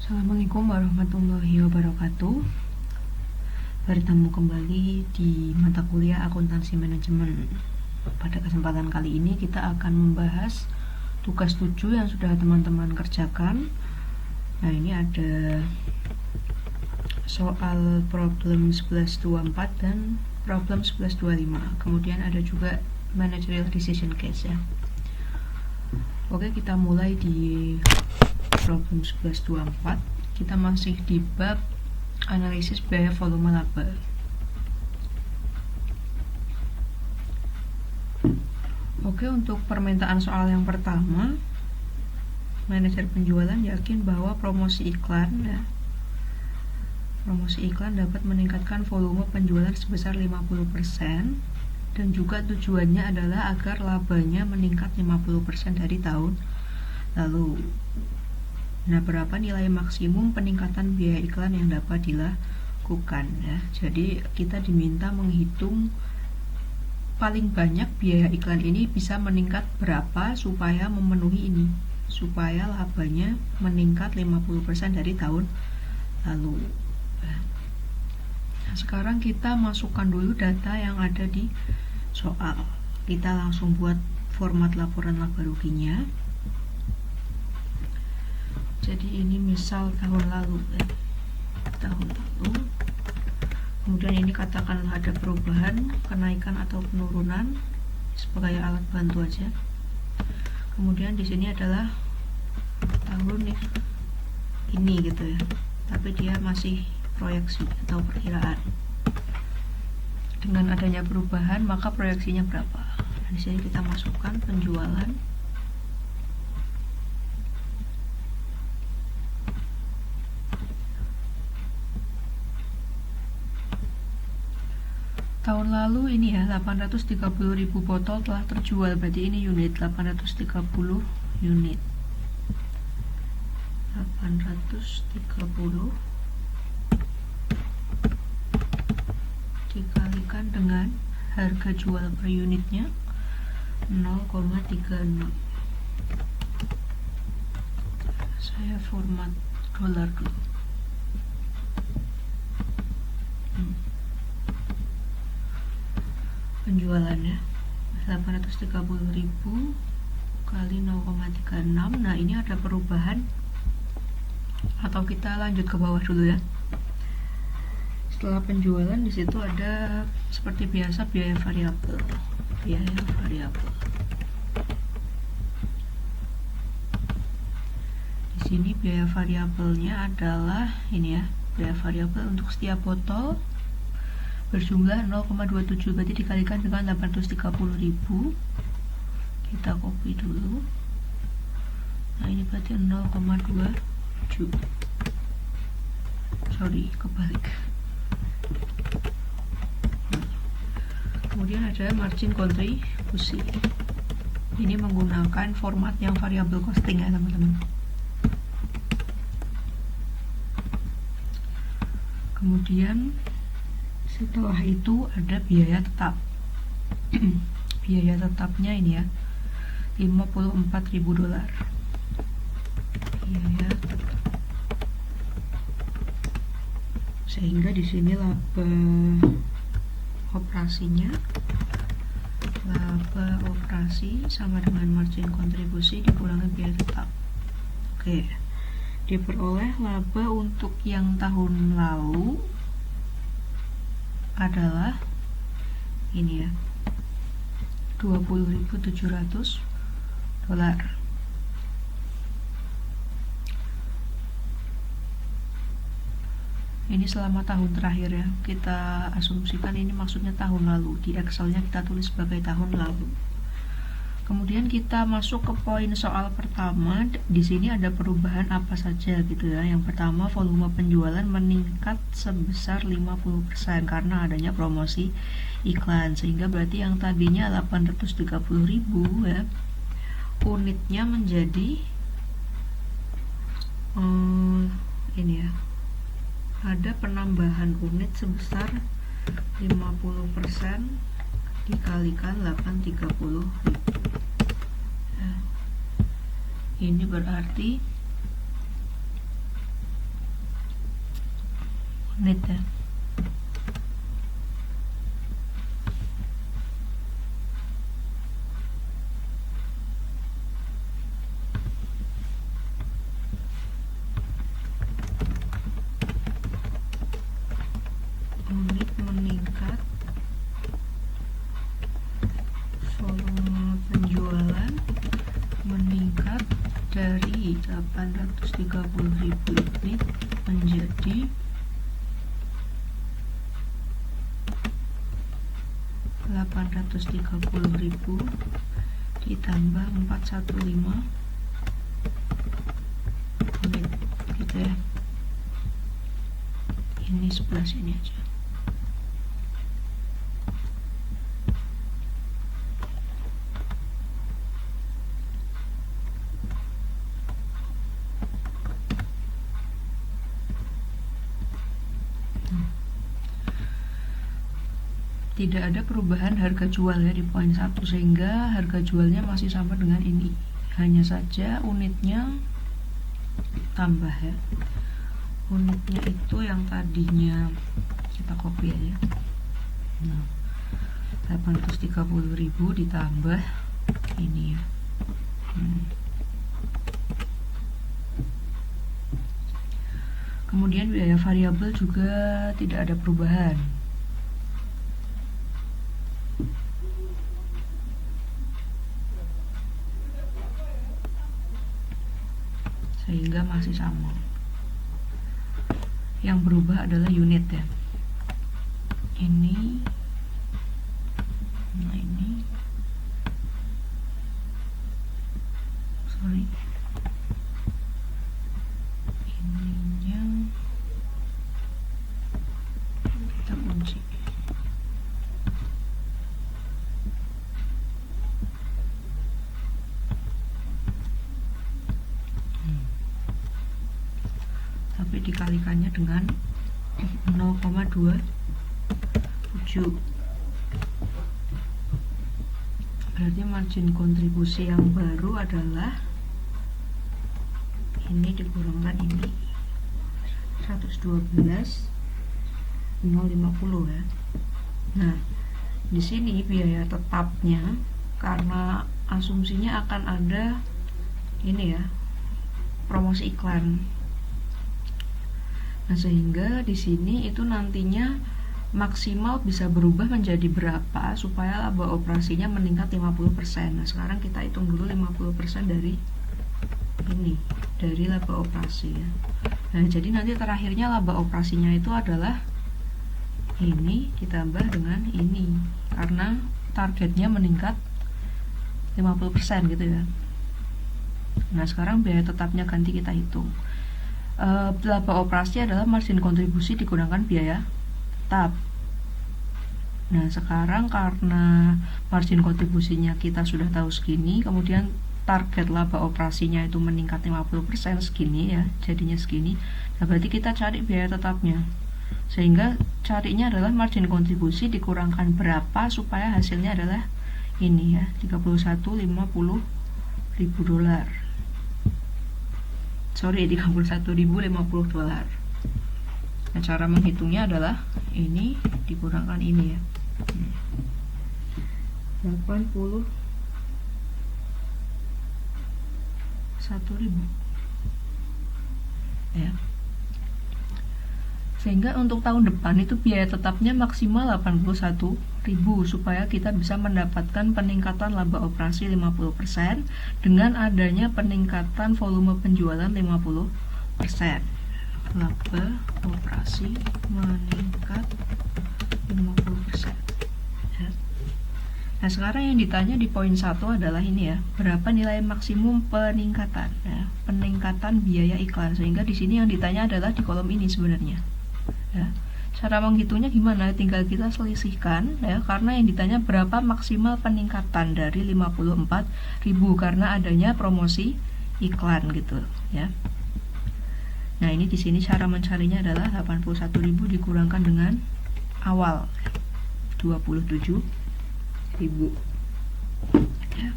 Assalamualaikum warahmatullahi wabarakatuh. Bertemu kembali di mata kuliah akuntansi manajemen. Pada kesempatan kali ini kita akan membahas tugas 7 yang sudah teman-teman kerjakan. Nah, ini ada soal problem 1124 dan problem 1125. Kemudian ada juga managerial decision case ya. Oke, kita mulai di problem 1124. Kita masih di bab analisis biaya volume laba. Oke, untuk permintaan soal yang pertama, manajer penjualan yakin bahwa promosi iklan dapat meningkatkan volume penjualan sebesar 50% dan juga tujuannya adalah agar labanya meningkat 50% dari tahun lalu. Nah, berapa nilai maksimum peningkatan biaya iklan yang dapat dilakukan ya. Jadi kita diminta menghitung paling banyak biaya iklan ini bisa meningkat berapa supaya memenuhi ini, supaya labanya meningkat 50% dari tahun lalu. Nah, sekarang kita masukkan dulu data yang ada di soal. Kita langsung buat format laporan laba ruginya. Jadi ini misal tahun lalu ya. Tahun lalu. Kemudian ini katakanlah ada perubahan, kenaikan atau penurunan sebagai alat bantu aja. Kemudian di sini adalah tahun ini gitu ya. Tapi dia masih proyeksi atau perkiraan. Dengan adanya perubahan, maka proyeksinya berapa? Nah, di sini kita masukkan penjualan. Tahun lalu ini ya 830.000 botol telah terjual, berarti ini unit 830 unit. 830 dikalikan dengan harga jual per unitnya 0,36. Saya format dolar dulu. Penjualannya 830.000 kali 0,36. Nah, ini ada perubahan, atau kita lanjut ke bawah dulu ya. Setelah penjualan di situ ada seperti biasa biaya variabel. Di sini biaya variabelnya adalah ini ya, biaya variabel untuk setiap botol berjumlah 0,27, berarti dikalikan dengan 830.000. Kita copy dulu. Nah, ini berarti 0,27. Sorry, kebalik. Kemudian ada margin kontribusi. Ini menggunakan format yang variable costing ya teman-teman. Kemudian setelah itu ada biaya tetap. Biaya tetapnya ini ya, $54.000. Biaya tetap. Sehingga di sini laba operasi sama dengan margin kontribusi dikurangi biaya tetap. Oke. Diperoleh laba untuk yang tahun lalu adalah ini ya, $20.700. Ini selama tahun terakhir ya, kita asumsikan ini maksudnya tahun lalu. Di Excelnya kita tulis sebagai tahun lalu. Kemudian kita masuk ke poin soal pertama. Di sini ada perubahan apa saja gitu ya. Yang pertama, volume penjualan meningkat sebesar 50% karena adanya promosi iklan, sehingga berarti yang tadinya 830.000 ya, unitnya menjadi ini ya, ada penambahan unit sebesar 50% dikalikan 830.000. Ini berarti unit ya. Unit meningkat, volume penjualan meningkat dari 830.000 unit menjadi 830.000 ditambah 415 unit gitu ya. Ini sebelah sini aja. Tidak ada perubahan harga jual ya di poin 1, sehingga harga jualnya masih sama dengan ini, hanya saja unitnya tambah ya. Unitnya itu yang tadinya kita copy aja. Nah, 830.000 ditambah ini ya. Kemudian biaya variabel juga tidak ada perubahan. Sehingga masih sama. Yang berubah adalah unit ya. Ini, nah ini, sorry, ininya kita kunci. Tapi dikalikannya dengan 0,27, berarti margin kontribusi yang baru adalah ini dikurangkan ini 112 050 ya. Nah, di sini biaya tetapnya karena asumsinya akan ada ini ya, promosi iklan. Nah, sehingga di sini itu nantinya maksimal bisa berubah menjadi berapa supaya laba operasinya meningkat 50%. Nah, sekarang kita hitung dulu 50% dari ini, dari laba operasi ya. Nah, jadi nanti terakhirnya laba operasinya itu adalah ini ditambah dengan ini, karena targetnya meningkat 50% gitu ya. Nah, sekarang biaya tetapnya ganti kita hitung. Laba operasi adalah margin kontribusi digunakan biaya tetap. Nah, sekarang karena margin kontribusinya kita sudah tahu segini, kemudian target laba operasinya itu meningkat 50% segini ya, jadinya segini. Nah, berarti kita cari biaya tetapnya. Sehingga carinya adalah margin kontribusi dikurangkan berapa supaya hasilnya adalah ini ya, 31.50.000 dolar. Sorry, 31.050 dolar. Nah, cara menghitungnya adalah ini dikurangkan ini ya, 81.000 ya. Sehingga untuk tahun depan itu biaya tetapnya maksimal 81.000 supaya kita bisa mendapatkan peningkatan laba operasi 50% dengan adanya peningkatan volume penjualan 50%. Laba operasi meningkat 50% ya. Nah, sekarang yang ditanya di poin 1 adalah ini ya, berapa nilai maksimum peningkatan ya, peningkatan biaya iklan. Sehingga di sini yang ditanya adalah di kolom ini sebenarnya ya. Cara menghitungnya gimana? Tinggal kita selisihkan ya, karena yang ditanya berapa maksimal peningkatan dari 54.000 karena adanya promosi iklan gitu ya. Nah, ini di sini cara mencarinya adalah 81.000 dikurangkan dengan awal 27.000 ya.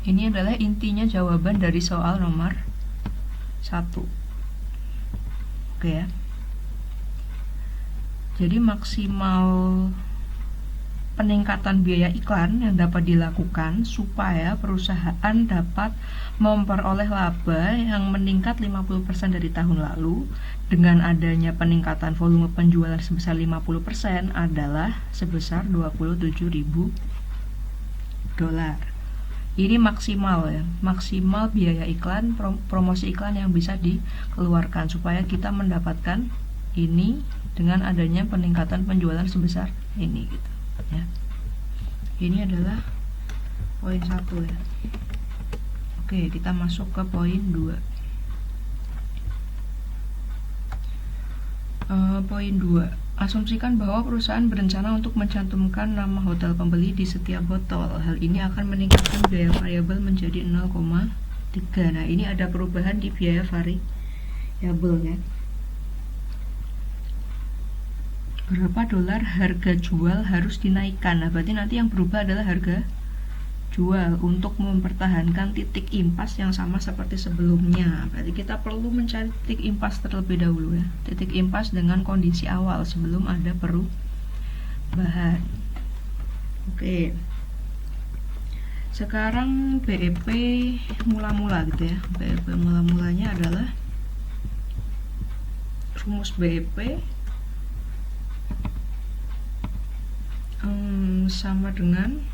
Ini adalah intinya jawaban dari soal nomor 1. Oke ya. Jadi maksimal peningkatan biaya iklan yang dapat dilakukan supaya perusahaan dapat memperoleh laba yang meningkat 50% dari tahun lalu dengan adanya peningkatan volume penjualan sebesar 50% adalah sebesar 27.000 dolar. Ini maksimal ya, maksimal biaya iklan, promosi iklan yang bisa dikeluarkan supaya kita mendapatkan ini dengan adanya peningkatan penjualan sebesar ini gitu ya. Ini adalah poin 1 ya. Oke, kita masuk ke poin 2. Poin 2. Asumsikan bahwa perusahaan berencana untuk mencantumkan nama hotel pembeli di setiap botol. Hal ini akan meningkatkan biaya variabel menjadi 0,3. Nah, ini ada perubahan di biaya variabel ya. Berapa dolar harga jual harus dinaikkan? Nah, berarti nanti yang berubah adalah harga jual untuk mempertahankan titik impas yang sama seperti sebelumnya. Berarti kita perlu mencari titik impas terlebih dahulu ya. Titik impas dengan kondisi awal sebelum ada perubahan. Oke. Sekarang BEP mula-mula gitu ya. BEP mula-mulanya adalah rumus BEP sama dengan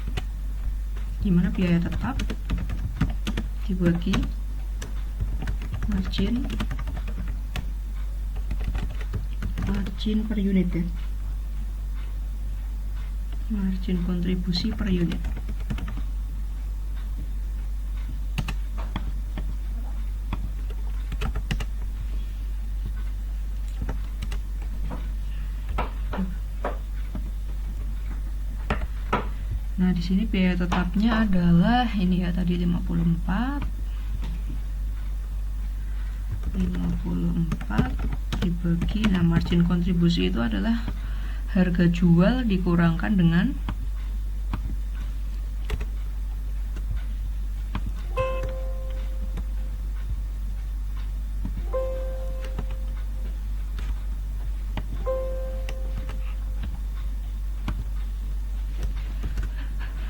gimana biaya tetap dibagi margin per unit ya, margin kontribusi per unit. Nah, di sini biaya tetapnya adalah ini ya, tadi 54 dibagi, nah margin kontribusi itu adalah harga jual dikurangkan dengan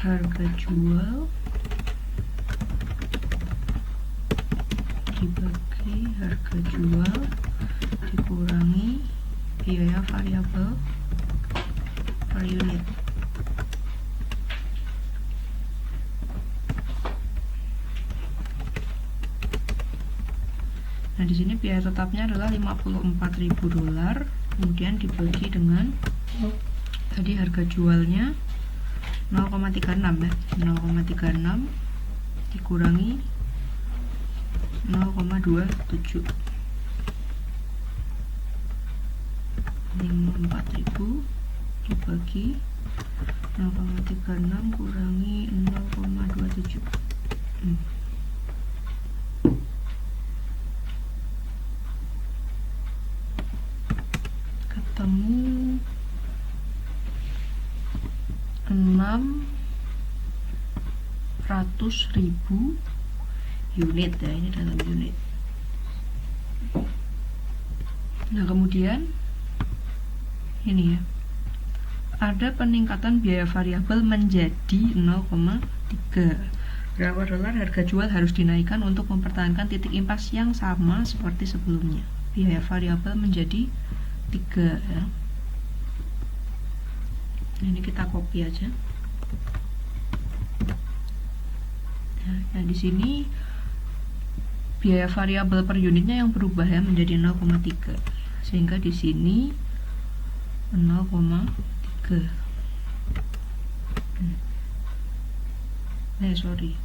harga jual dibagi harga jual dikurangi biaya variabel per unit. Nah, di sini biaya tetapnya adalah 54.000 dolar, kemudian dibagi dengan tadi harga jualnya 0,36 ya, 0,36 dikurangi 0,27, 54.000 dibagi 0,36 kurangi 0,27. Ketemu 600.000 unit ya, ini dalam unit. Nah, kemudian ini ya, ada peningkatan biaya variabel menjadi 0,3. Berapa dolar harga jual harus dinaikkan untuk mempertahankan titik impas yang sama seperti sebelumnya? Biaya variabel menjadi 3 ya. Ini kita copy aja. Nah, di sini biaya variabel per unitnya yang berubah ya, menjadi 0,3. Sehingga di sini 0,3. Sorry.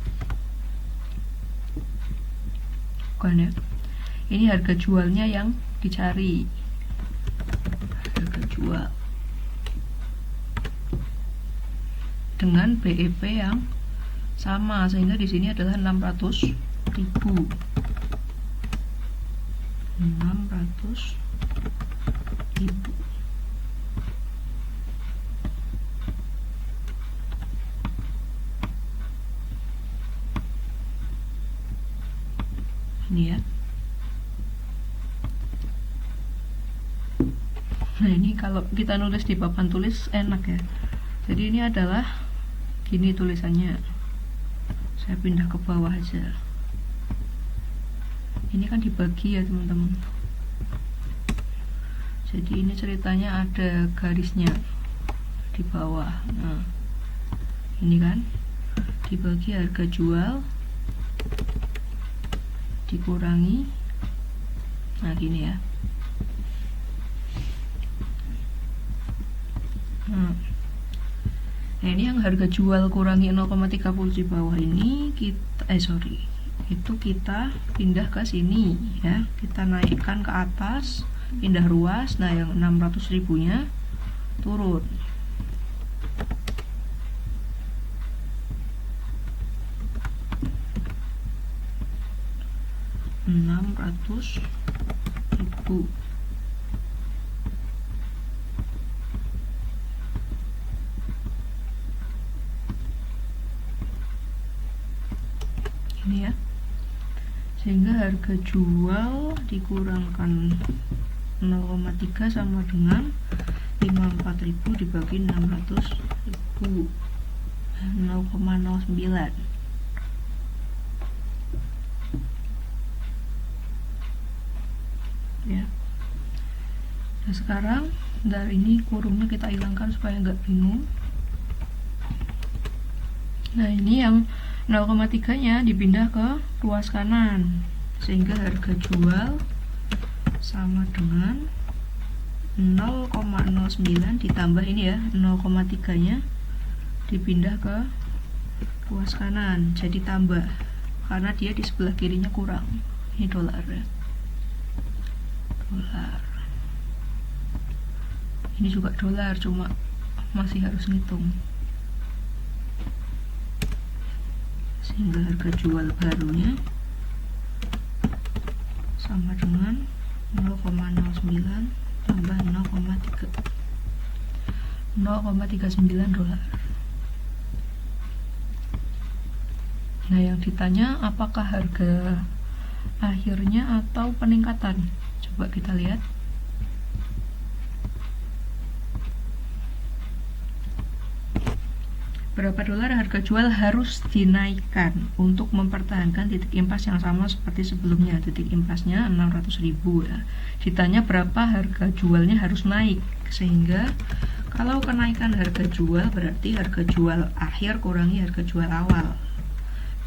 Bukan ya. Ini harga jualnya yang dicari. Harga jual dengan BEP yang sama, sehingga di sini adalah 600.000. 600.000. Ini ya. Nah, ini kalau kita nulis di papan tulis enak ya. Jadi ini adalah gini tulisannya. Saya pindah ke bawah aja. Ini kan dibagi ya teman-teman. Jadi ini ceritanya ada garisnya di bawah. Nah, ini kan dibagi harga jual dikurangi, nah gini ya. Nah, ini yang harga jual kurangi 0,30 di bawah ini kita itu kita pindah ke sini ya, kita naikkan ke atas, pindah ruas. Nah, yang 600.000 nya turun. Rp600.000. Ini ya, sehingga harga jual dikurangkan 0,3 sama dengan 54.000 dibagi 600.000, 0,09 ya. Nah, sekarang dari ini kurungnya kita hilangkan supaya nggak bingung. Nah, ini yang 0,3 nya dipindah ke ruas kanan, sehingga harga jual sama dengan 0,09 ditambah ini ya, 0,3 nya dipindah ke ruas kanan, jadi tambah karena dia di sebelah kirinya kurang. Ini dolar ya, dolar. Ini juga dolar, cuma masih harus ngitung. Sehingga harga jual barunya sama dengan 0,09 tambah 0,39 dolar. Nah, yang ditanya apakah harga akhirnya atau peningkatan? Coba kita lihat. Berapa dolar harga jual harus dinaikkan untuk mempertahankan titik impas yang sama seperti sebelumnya. Titik impasnya 600.000 ya. Ditanya berapa harga jualnya harus naik, sehingga kalau kenaikan harga jual berarti harga jual akhir kurangi harga jual awal.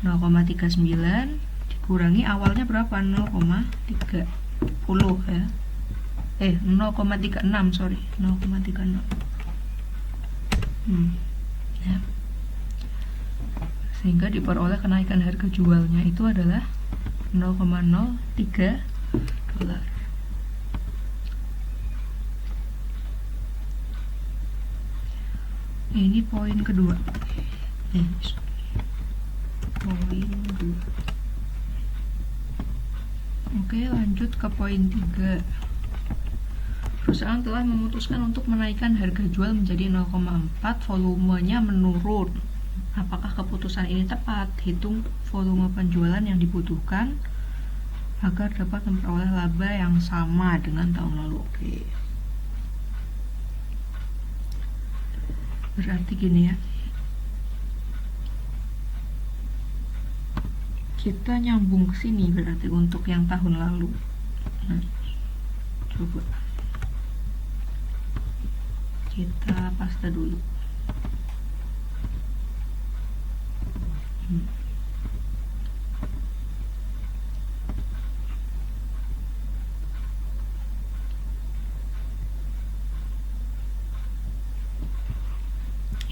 0,39 dikurangi awalnya berapa? 0,30 ya. 0,36 sorry, 0,36 ya. Sehingga diperoleh kenaikan harga jualnya itu adalah 0,03 dolar. Ini poin kedua. Poin 2. Oke, lanjut ke poin 3. Perusahaan telah memutuskan untuk menaikkan harga jual menjadi 0,4, volumenya menurun. Apakah keputusan ini tepat? Hitung volume penjualan yang dibutuhkan agar dapat memperoleh laba yang sama dengan tahun lalu. Oke. Berarti gini ya. Kita nyambung ke sini berarti untuk yang tahun lalu. Nah, coba kita paste dulu.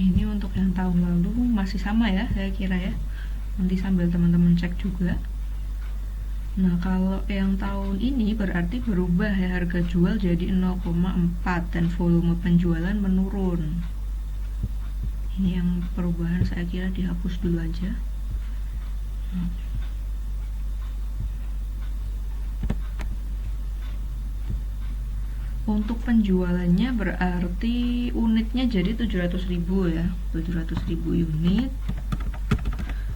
Ini untuk yang tahun lalu masih sama ya, saya kira ya. Nanti sambil teman-teman cek juga. Nah, kalau yang tahun ini berarti berubah ya, harga jual jadi 0,4 dan volume penjualan menurun. Ini yang perubahan saya kira dihapus dulu aja. Untuk penjualannya berarti unitnya jadi 700.000 ya, 700.000 unit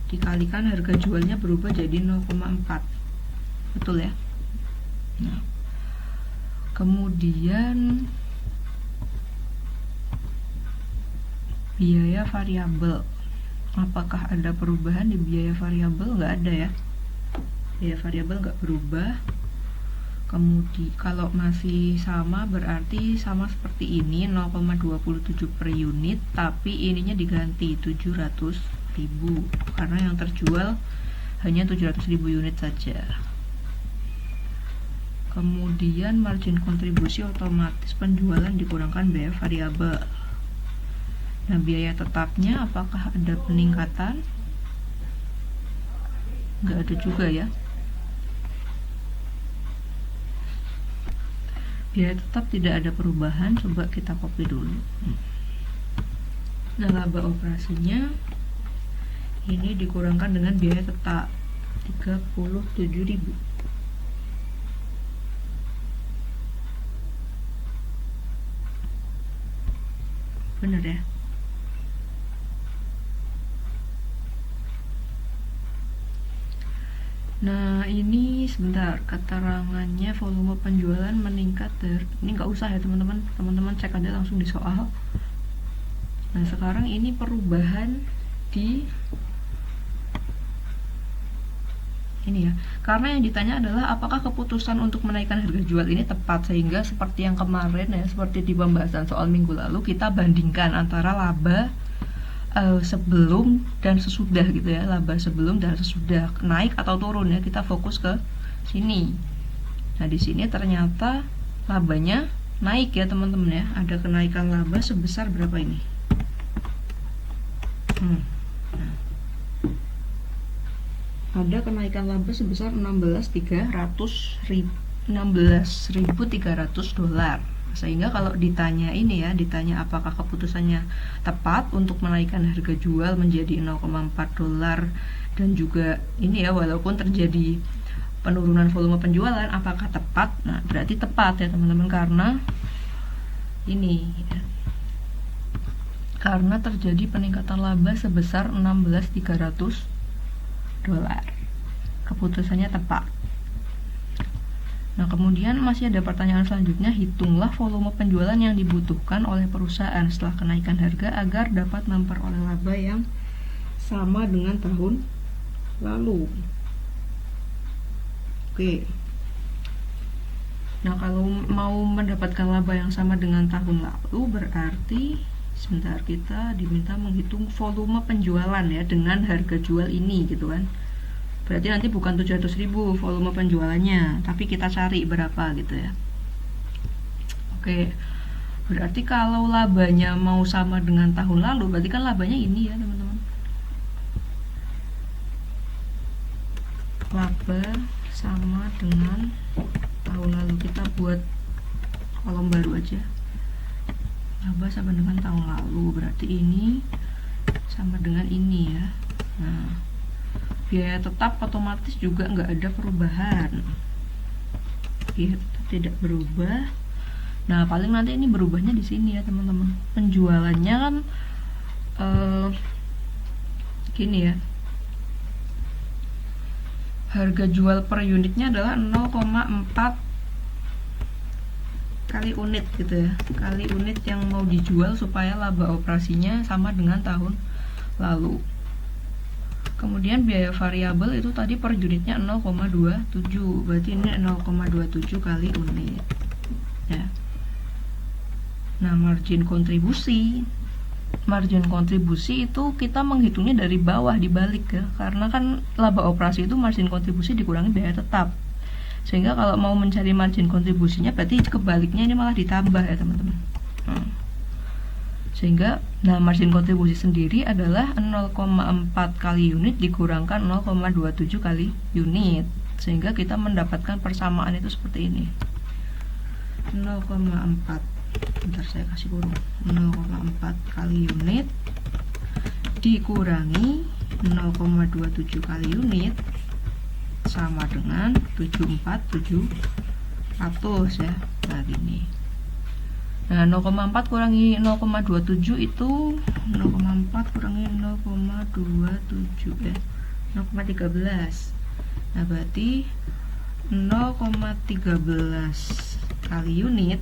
dikalikan harga jualnya berubah jadi 0,4, betul ya. Nah, kemudian biaya variabel. Apakah ada perubahan di biaya variabel? Nggak ada ya. Biaya variabel nggak berubah. Kemudian kalau masih sama berarti sama seperti ini 0,27 per unit, tapi ininya diganti 700.000 karena yang terjual hanya 700.000 unit saja. Kemudian margin kontribusi otomatis penjualan dikurangkan biaya variabel. Nah, biaya tetapnya apakah ada peningkatan? Nggak ada juga ya. Biaya tetap tidak ada perubahan. Coba kita copy dulu. Nah, laba operasinya ini dikurangkan dengan biaya tetap 37.000. Benar ya? Nah, ini sebentar, keterangannya volume penjualan meningkat ini nggak usah ya teman-teman, teman-teman cek aja langsung di soal. Nah, sekarang ini perubahan di ini ya, karena yang ditanya adalah apakah keputusan untuk menaikkan harga jual ini tepat, sehingga seperti yang kemarin ya, seperti di pembahasan soal minggu lalu, kita bandingkan antara laba sebelum dan sesudah gitu ya, laba sebelum dan sesudah, naik atau turun ya, kita fokus ke sini. Nah, di sini ternyata labanya naik ya teman-teman ya, ada kenaikan laba sebesar berapa ini? Ada kenaikan laba sebesar 16.300 dolar. Sehingga kalau ditanya ini ya, ditanya apakah keputusannya tepat untuk menaikkan harga jual menjadi 0,4 dolar, dan juga ini ya, walaupun terjadi penurunan volume penjualan, apakah tepat? Nah, berarti tepat ya teman-teman, karena ini ya, karena terjadi peningkatan laba sebesar 16.300 dolar. Keputusannya tepat. Nah, kemudian masih ada pertanyaan selanjutnya, hitunglah volume penjualan yang dibutuhkan oleh perusahaan setelah kenaikan harga agar dapat memperoleh laba yang sama dengan tahun lalu. Oke. Nah, kalau mau mendapatkan laba yang sama dengan tahun lalu berarti sebentar, kita diminta menghitung volume penjualan ya dengan harga jual ini gitu kan. Berarti nanti bukan 700.000 volume penjualannya, tapi kita cari berapa gitu ya. Oke, berarti kalau labanya mau sama dengan tahun lalu, berarti kan labanya ini ya teman-teman, laba sama dengan tahun lalu. Kita buat kolom baru aja, laba sama dengan tahun lalu, berarti ini sama dengan ini ya. Nah, biaya tetap otomatis juga nggak ada perubahan, biaya tetap tidak berubah. Nah, paling nanti ini berubahnya di sini ya teman-teman, penjualannya kan gini ya, harga jual per unitnya adalah 0,4 kali unit gitu ya, kali unit yang mau dijual supaya laba operasinya sama dengan tahun lalu. Kemudian biaya variabel itu tadi per unitnya 0,27, berarti ini 0,27 kali unit ya. Nah, margin kontribusi itu kita menghitungnya dari bawah dibalik ya, karena kan laba operasi itu margin kontribusi dikurangi biaya tetap, sehingga kalau mau mencari margin kontribusinya berarti kebaliknya, ini malah ditambah ya teman-teman. Sehingga nah, margin kontribusi sendiri adalah 0,4 kali unit dikurangkan 0,27 kali unit, sehingga kita mendapatkan persamaan itu seperti ini, 0,4, bentar saya kasih kurung, 0,4 kali unit dikurangi 0,27 kali unit sama dengan 74.700 ya. Nah, gini. Nah, 0,4 kurangi 0,27 itu 0,4 kurangi 0,27 ya, 0,13. Nah, berarti 0,13 kali unit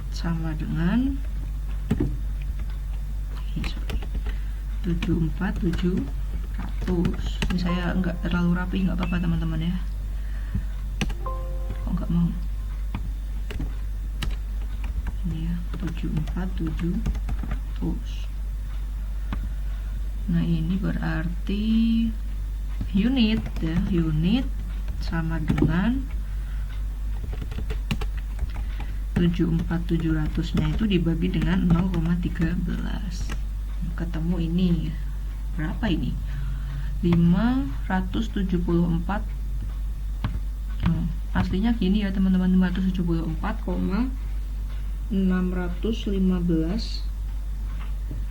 sama dengan 700. Ini saya nggak terlalu rapi, nggak apa-apa teman-teman ya. Kok nggak mau? Ini ya, 700. Nah ini berarti unit ya, unit sama dengan 700 nya itu dibagi dengan 0,13, ketemu ini berapa ini, 574. Aslinya gini ya teman-teman, 574,615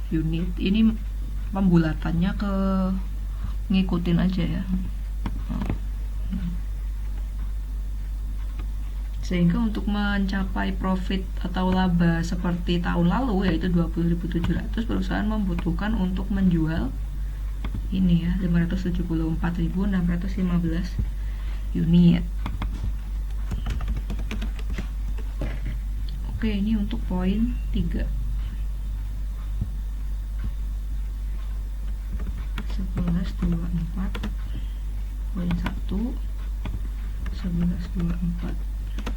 unit. Ini pembulatannya ke ngikutin aja ya. Sehingga untuk mencapai profit atau laba seperti tahun lalu yaitu 20.700, perusahaan membutuhkan untuk menjual ini ya, 574.615 unit. Oke, ini untuk poin 3. 1124 poin 1, 1124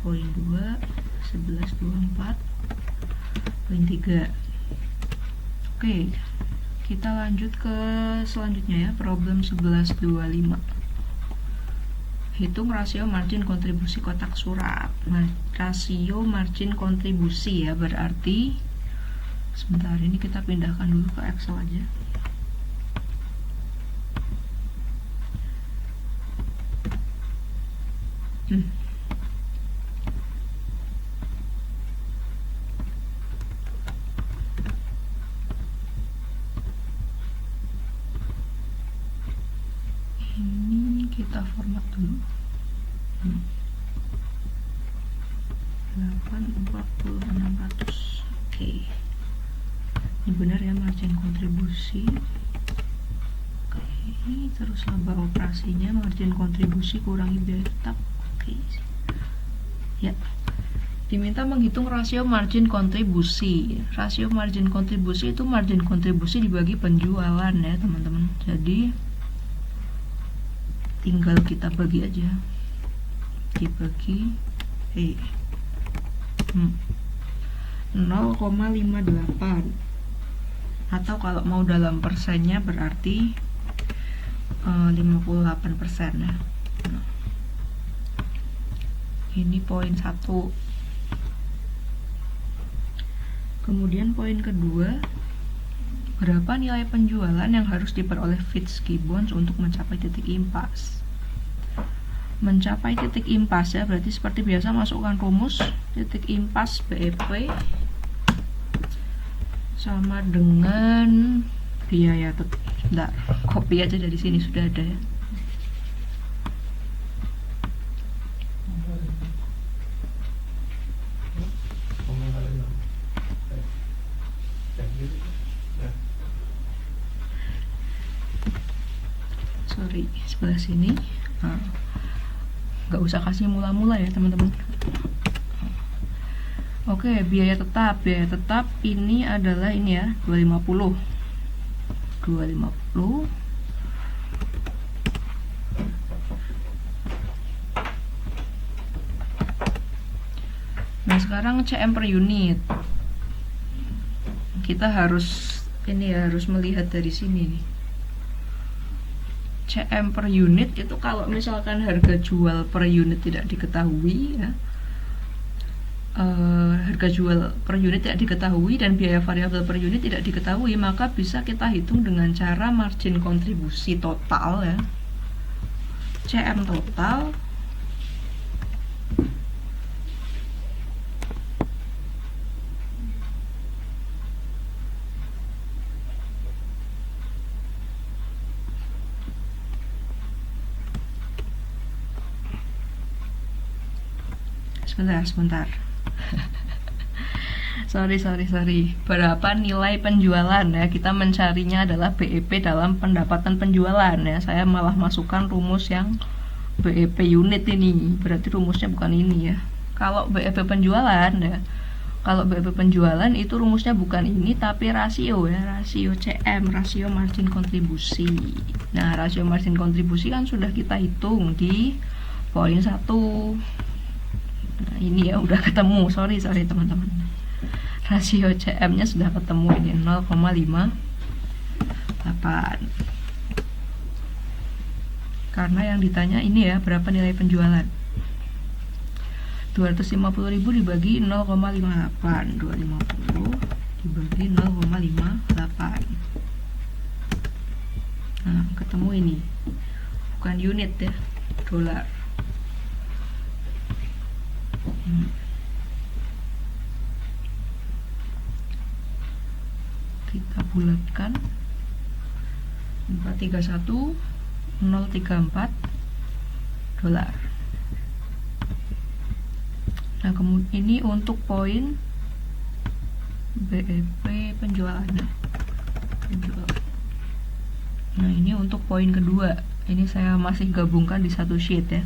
poin 2, 1124 poin 3. Oke, kita lanjut ke selanjutnya ya, problem 1125. Hitung rasio margin kontribusi kotak surat. Nah, rasio margin kontribusi ya, berarti sebentar, ini kita pindahkan dulu ke Excel aja. Ini kita format dulu. 840.600. Oke. Ini benar ya, margin kontribusi. Oke, terus laba operasinya, margin kontribusi kurangi biaya tetap. Oke. Ya. Diminta menghitung rasio margin kontribusi. Rasio margin kontribusi itu margin kontribusi dibagi penjualan ya, teman-teman. Jadi tinggal kita bagi aja, dibagi 0,58, atau kalau mau dalam persennya berarti 58% ya. Ini poin 1. Kemudian poin kedua, berapa nilai penjualan yang harus diperoleh Fitch Gibbons untuk mencapai titik impas. Mencapai titik impas ya, berarti seperti biasa masukkan rumus. Titik impas BEP sama dengan biaya tetap. Bentar, copy aja dari sini, sudah ada ya. Sorry, sebelah sini. Nggak usah kasih mula-mula ya teman-teman. Oke, biaya tetap ini adalah ini ya, 250. Nah, sekarang CM per unit. Kita harus ini ya, harus melihat dari sini nih. CM per unit itu kalau misalkan harga jual per unit tidak diketahui ya, harga jual per unit tidak diketahui dan biaya variabel per unit tidak diketahui, maka bisa kita hitung dengan cara margin kontribusi total ya, CM total sebentar. sorry. Berapa nilai penjualan ya? Kita mencarinya adalah BEP dalam pendapatan penjualan ya. Saya malah masukkan rumus yang BEP unit ini. Berarti rumusnya bukan ini ya. Kalau BEP penjualan ya, Kalau BEP penjualan itu rumusnya bukan ini tapi rasio ya, rasio CM, rasio margin kontribusi. Nah, rasio margin kontribusi kan sudah kita hitung di poin 1. Nah, ini ya udah ketemu. Sorry teman-teman. Rasio CM-nya sudah ketemu, ini 0,58. Karena yang ditanya ini ya, berapa nilai penjualan. 250.000 dibagi 0,58, 250 dibagi 0,58. Nah, ketemu ini. Bukan unit ya, dolar. Kita bulatkan 431.034 dolar. Nah, kemudian ini untuk poin BEP penjualannya. Nah, ini untuk poin kedua. Ini saya masih gabungkan di satu sheet ya.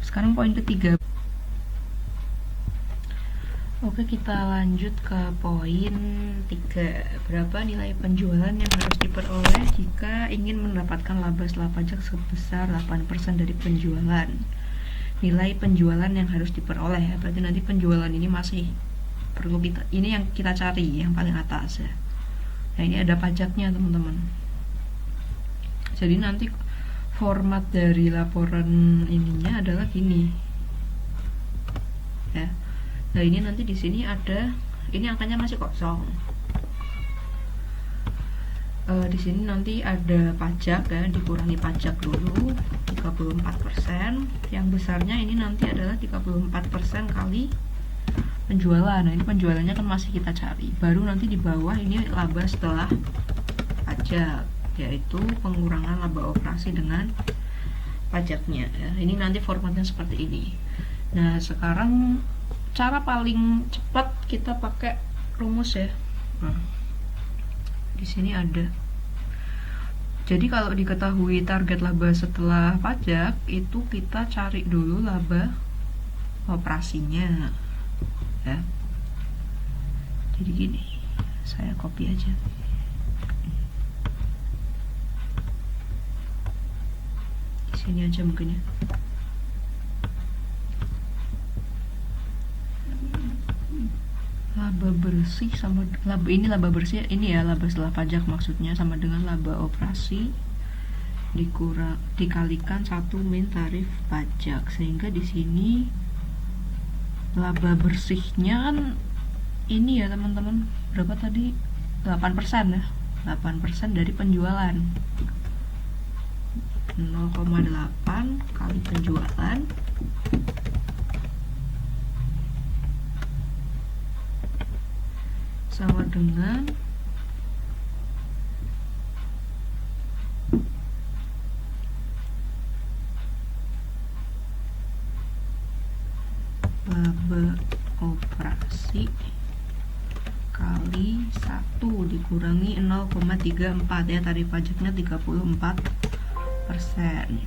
Sekarang poin ketiga. Oke, kita lanjut ke poin 3. Berapa nilai penjualan yang harus diperoleh jika ingin mendapatkan laba setelah pajak sebesar 8% dari penjualan? Nilai penjualan yang harus diperoleh ya, berarti nanti penjualan ini masih perlu ini yang kita cari yang paling atas ya. Nah, ini ada pajaknya teman-teman. Jadi nanti format dari laporan ininya adalah gini ya. Nah, ini nanti di sini ada, ini angkanya masih kosong. Di sini nanti ada pajak ya, dikurangi pajak dulu 34%. Yang besarnya ini nanti adalah 34% kali penjualan. Nah, ini penjualannya kan masih kita cari. Baru nanti di bawah ini laba setelah pajak, yaitu pengurangan laba operasi dengan pajaknya ya. Ini nanti formatnya seperti ini. Nah, sekarang cara paling cepat kita pakai rumus ya. Nah, di sini ada. Jadi kalau diketahui target laba setelah pajak, itu kita cari dulu laba operasinya ya. Jadi gini, saya copy aja. Di sini aja mungkin ya. Laba bersih sama laba, ini laba bersih ini ya, laba setelah pajak maksudnya, sama dengan laba operasi dikalikan 1 min tarif pajak, sehingga di sini laba bersihnya kan ini ya teman-teman, berapa tadi, 8% ya, 8% dari penjualan, 0,8 kali penjualan sama dengan laba operasi kali 1 dikurangi 0,34 ya, tarif pajaknya 34%.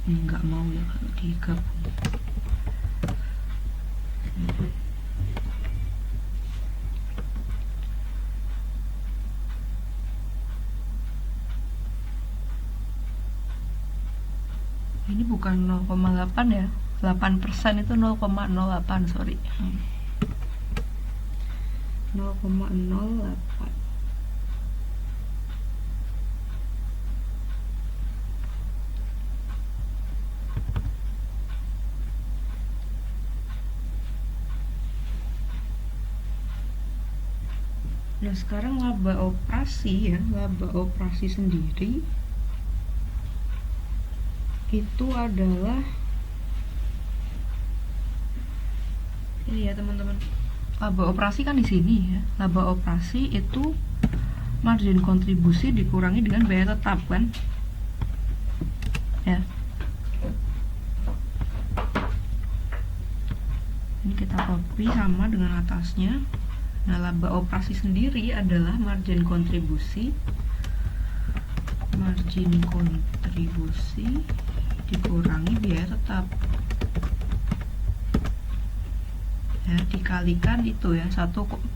Ini nggak mau ya kalau digabung. Ini bukan 0,8 ya, 8% itu 0,08, sorry, 0,08. Nah, sekarang laba operasi ya, laba operasi sendiri itu adalah ini ya teman-teman. Laba operasi kan di sini ya. Laba operasi itu margin kontribusi dikurangi dengan biaya tetap kan? Ya. Ini kita copy sama dengan atasnya. Nah, laba operasi sendiri adalah margin kontribusi dikurangi biaya tetap ya, dikalikan itu ya, 1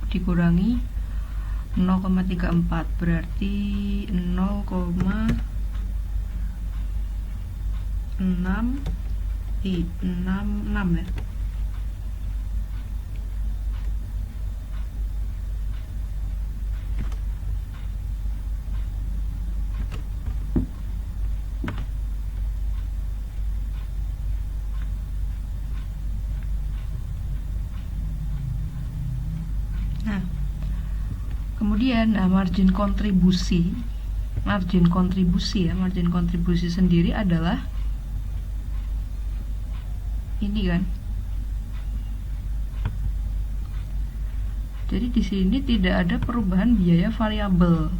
dikurangi 0,34 berarti 0,666 ya. Kemudian margin kontribusi sendiri adalah ini kan. Jadi di sini tidak ada perubahan biaya variabel.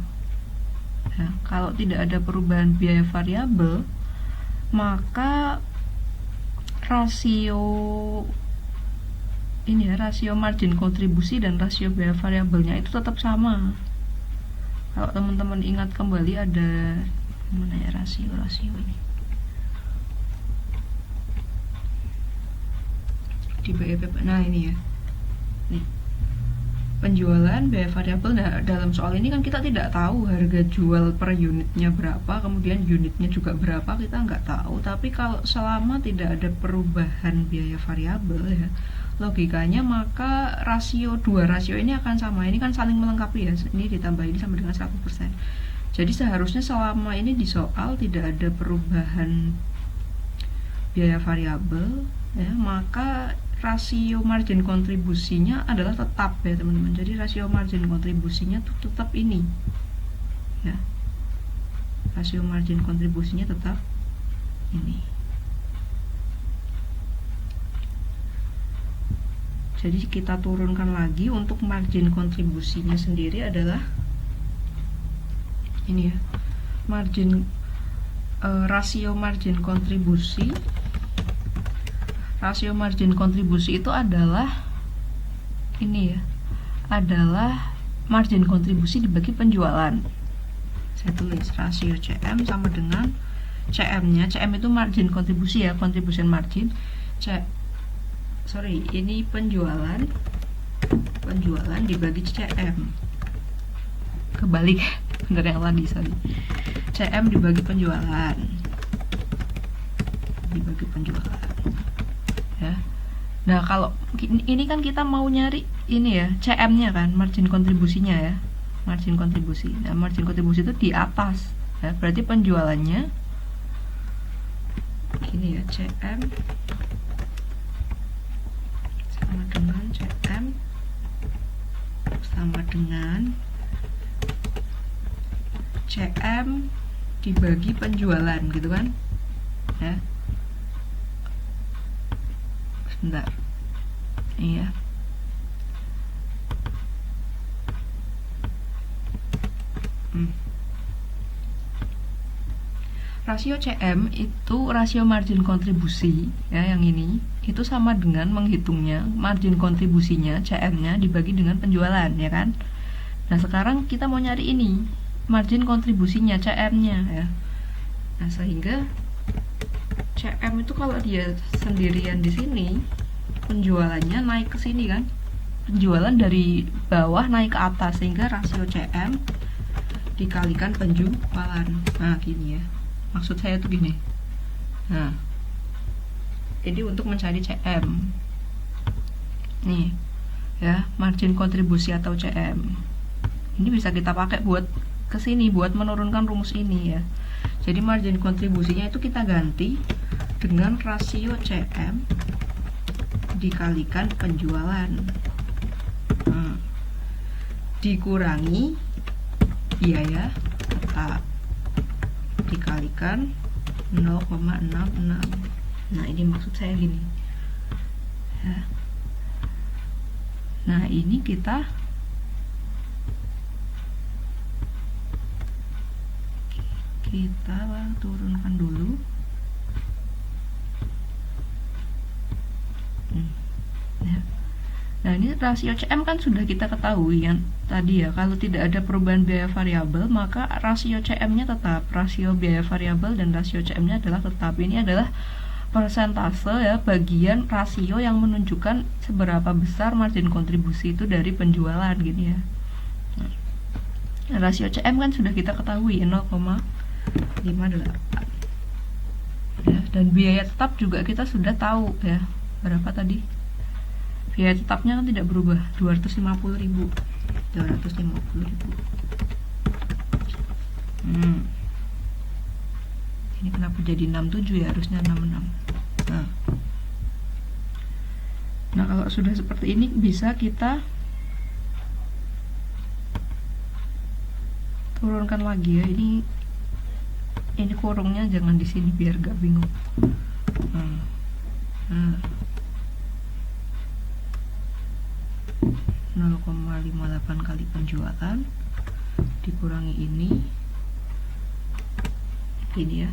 Nah, kalau tidak ada perubahan biaya variabel, maka rasio ini ya, rasio margin kontribusi dan rasio biaya variabelnya itu tetap sama. Kalau teman-teman ingat kembali, ada mana ya rasio ini di BEP. Nah ini ya, nih penjualan biaya variabel. Nah, dalam soal ini kan kita tidak tahu harga jual per unitnya berapa, kemudian unitnya juga berapa, kita nggak tahu. Tapi kalau selama tidak ada perubahan biaya variabel ya, logikanya maka dua rasio ini akan sama. Ini kan saling melengkapi ya, ini ditambah ini sama dengan 100%. Jadi seharusnya selama ini di soal tidak ada perubahan biaya variabel ya, maka rasio margin kontribusinya adalah tetap ya teman-teman. Jadi rasio margin kontribusinya tuh tetap ini ya, rasio margin kontribusinya tetap ini. Jadi kita turunkan lagi, untuk margin kontribusinya sendiri adalah ini ya, rasio margin kontribusi. Rasio margin kontribusi itu adalah ini ya, adalah margin kontribusi dibagi penjualan. Saya tulis rasio CM sama dengan CM-nya. CM itu margin kontribusi ya, contribution margin. Ini penjualan dibagi CM. Kebalik, bener yang tadi, CM dibagi penjualan. Ya. Nah, kalau ini kan kita mau nyari ini ya, CM-nya kan, margin kontribusinya ya. Margin kontribusi. Nah, margin kontribusi itu di atas. Ya, berarti penjualannya ini ya, CM sama dengan CM sama dengan CM dibagi penjualan gitu kan ya. Sebentar, iya rasio CM itu rasio margin kontribusi ya, yang ini itu sama dengan menghitungnya margin kontribusinya CM-nya dibagi dengan penjualan ya kan. Nah, sekarang kita mau nyari ini margin kontribusinya CM-nya ya. Nah, sehingga CM itu kalau dia sendirian di sini, penjualannya naik ke sini kan. Penjualan dari bawah naik ke atas, sehingga rasio CM dikalikan penjualan. Nah, gini ya. Maksud saya tuh gini. Nah, jadi untuk mencari CM nih ya, margin kontribusi atau CM ini bisa kita pakai buat kesini, buat menurunkan rumus ini ya. Jadi margin kontribusinya itu kita ganti dengan rasio CM dikalikan penjualan, dikurangi biaya tetap dikalikan 0,66. Nah, ini maksud saya gini ya. Nah, ini kita turunkan dulu. Ya. Nah, ini rasio CM kan sudah kita ketahui yang tadi ya, kalau tidak ada perubahan biaya variabel maka rasio CM-nya tetap, rasio biaya variabel dan rasio CM-nya adalah tetap. Ini adalah persentase ya, bagian rasio yang menunjukkan seberapa besar margin kontribusi itu dari penjualan gitu ya. Nah, rasio CM kan sudah kita ketahui 0,58 ya, dan biaya tetap juga kita sudah tahu ya, berapa tadi? Biaya tetapnya kan tidak berubah, 250.000. Ini kenapa jadi 67 ya, harusnya 66. Nah, kalau sudah seperti ini bisa kita turunkan lagi ya. Ini kurungnya jangan di sini biar gak bingung. 0,58 kali penjualan dikurangi ini ya.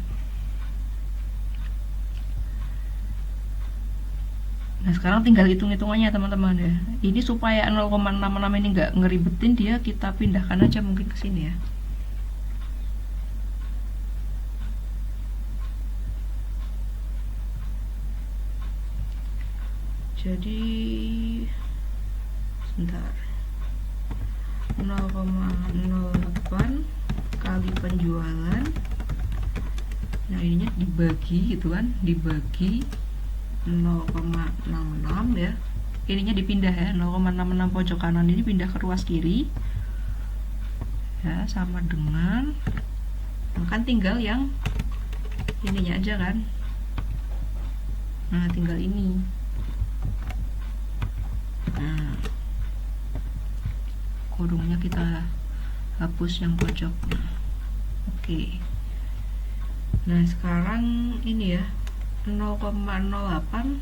Nah, sekarang tinggal hitung-hitungannya teman-teman ya. Ini supaya 0,66 ini nggak ngeribetin dia, kita pindahkan aja mungkin ke sini ya. Jadi sebentar, 0,08 kali penjualan. Nah, ininya dibagi gitu kan, dibagi 0,66 ya. Ininya dipindah ya, 0,66 pojok kanan ini pindah ke ruas kiri ya, sama dengan, kan tinggal yang ininya aja kan. Nah, tinggal ini. Nah, kurungnya kita hapus yang pojoknya. Oke. Nah, sekarang ini ya, 0,08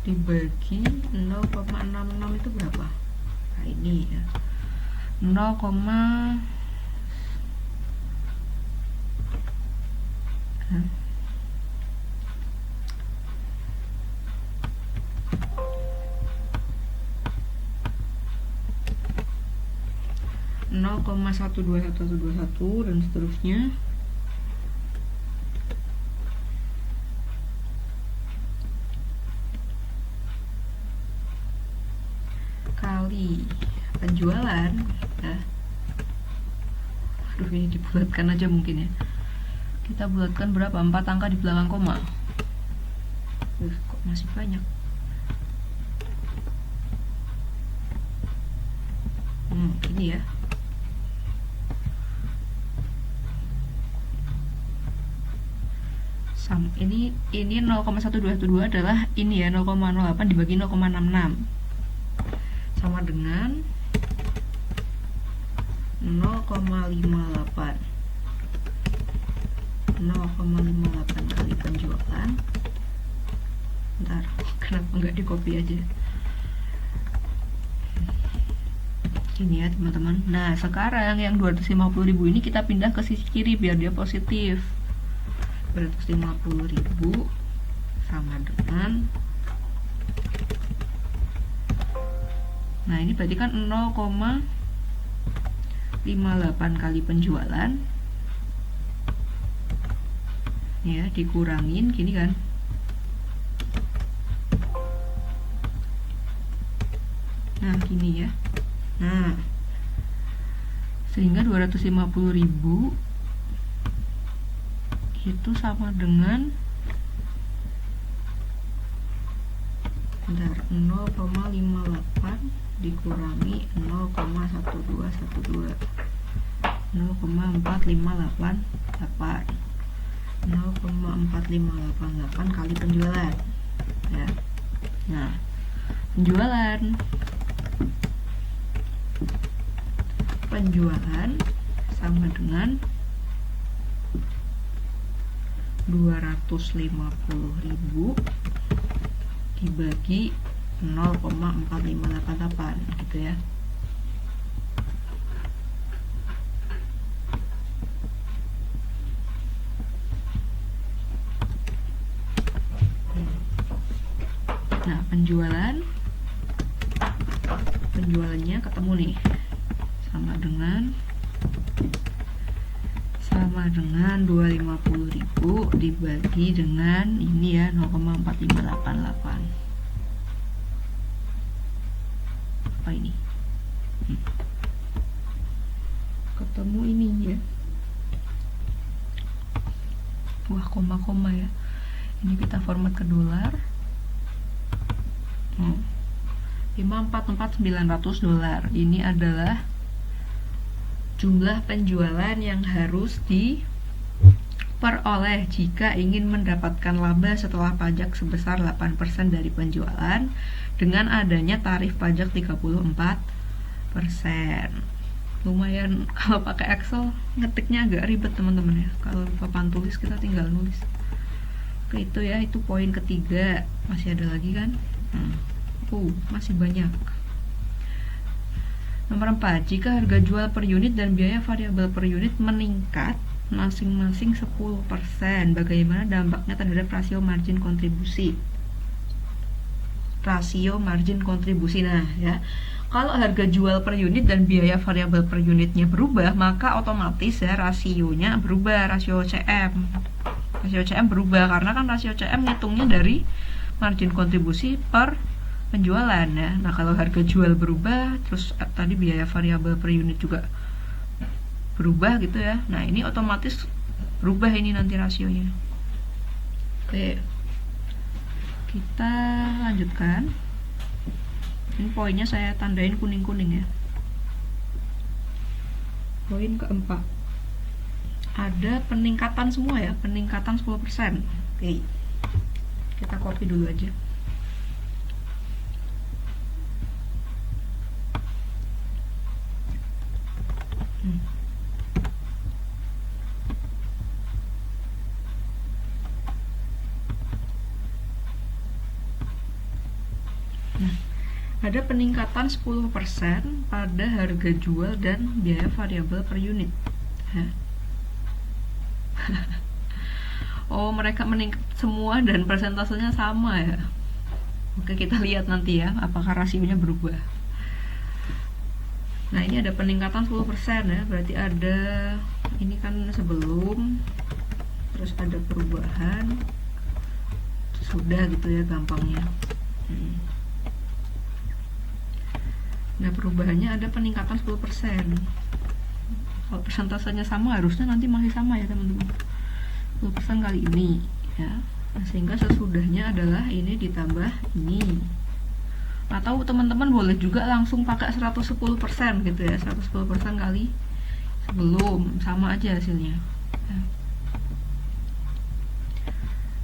dibagi 0,66 itu berapa? Nah, ini ya, 0,0,0 0,12121 dan seterusnya kali penjualan ya. Aduh, ini dibulatkan aja mungkin ya. Kita bulatkan berapa? 4 angka di belakang koma. Kok masih banyak? Ini ya. Ini 0,1212 adalah ini ya, 0,08 dibagi 0,66 sama dengan 0,58 kali penjualan. Bentar, kenapa nggak di copy aja ini ya teman-teman. Nah, sekarang yang 250.000 ini kita pindah ke sisi kiri biar dia positif. 250.000 sama dengan, nah ini berarti kan 0,58 kali penjualan ya, dikurangin gini kan, nah gini ya. Nah, sehingga 250.000 itu sama dengan 0,58 dikurangi 0,1212, 0,4588, 0,4588 kali penjualan ya. Nah, penjualan sama dengan 250.000 dibagi 0,4588 gitu ya. penjualannya ketemu nih, sama dengan 250.000 dibagi dengan ini ya, 0,4588. Apa ini? Ketemu ini ya. Wah, koma-koma ya. Ini kita format ke dolar. 544.900 dolar. Ini adalah jumlah penjualan yang harus diperoleh jika ingin mendapatkan laba setelah pajak sebesar 8% dari penjualan dengan adanya tarif pajak 34%. Lumayan, kalau pakai Excel ngetiknya agak ribet teman-teman ya. Kalau papan tulis kita tinggal nulis. Oke, itu ya, itu poin ketiga. Masih ada lagi kan? Masih banyak. Nomor 4, jika harga jual per unit dan biaya variabel per unit meningkat masing-masing 10%, bagaimana dampaknya terhadap rasio margin kontribusi? Nah ya, kalau harga jual per unit dan biaya variabel per unitnya berubah, maka otomatis ya rasionya berubah, rasio CM berubah, karena kan rasio CM ngitungnya dari margin kontribusi per penjualan ya. Nah, kalau harga jual berubah, terus tadi biaya variabel per unit juga berubah gitu ya. Nah, ini otomatis berubah ini nanti rasionya. Oke. Kita lanjutkan. Ini poinnya saya tandain kuning-kuning ya. Poin keempat. Ada peningkatan semua ya, peningkatan 10%. Oke. Kita copy dulu aja. Ada peningkatan 10% pada harga jual dan biaya variabel per unit. Mereka meningkat semua dan persentasenya sama ya. Oke, kita lihat nanti ya apakah rasionya berubah. Nah, ini ada peningkatan 10% ya, berarti ada ini kan sebelum, terus ada perubahan, sudah gitu ya gampangnya. Nah, perubahannya ada peningkatan 10%. Kalau persentasenya sama, harusnya nanti masih sama ya teman-teman, 10% kali ini ya. Nah, sehingga sesudahnya adalah ini ditambah ini. Atau teman-teman boleh juga langsung pakai 110% gitu ya, 110% kali sebelum, sama aja hasilnya ya.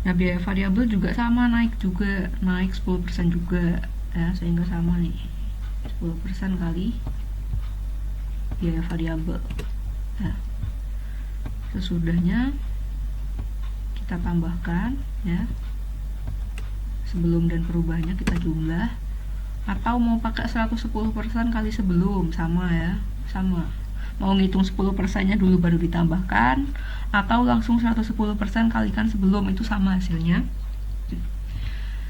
Nah, biaya variabel juga sama, naik 10% juga ya, sehingga sama nih, 10% kali biaya variabel. Nah, sesudahnya kita tambahkan ya, sebelum dan perubahannya kita jumlah, atau mau pakai 110% kali sebelum, sama ya, sama. Mau ngitung 10%-nya dulu baru ditambahkan, atau langsung 110% kalikan sebelum, itu sama hasilnya.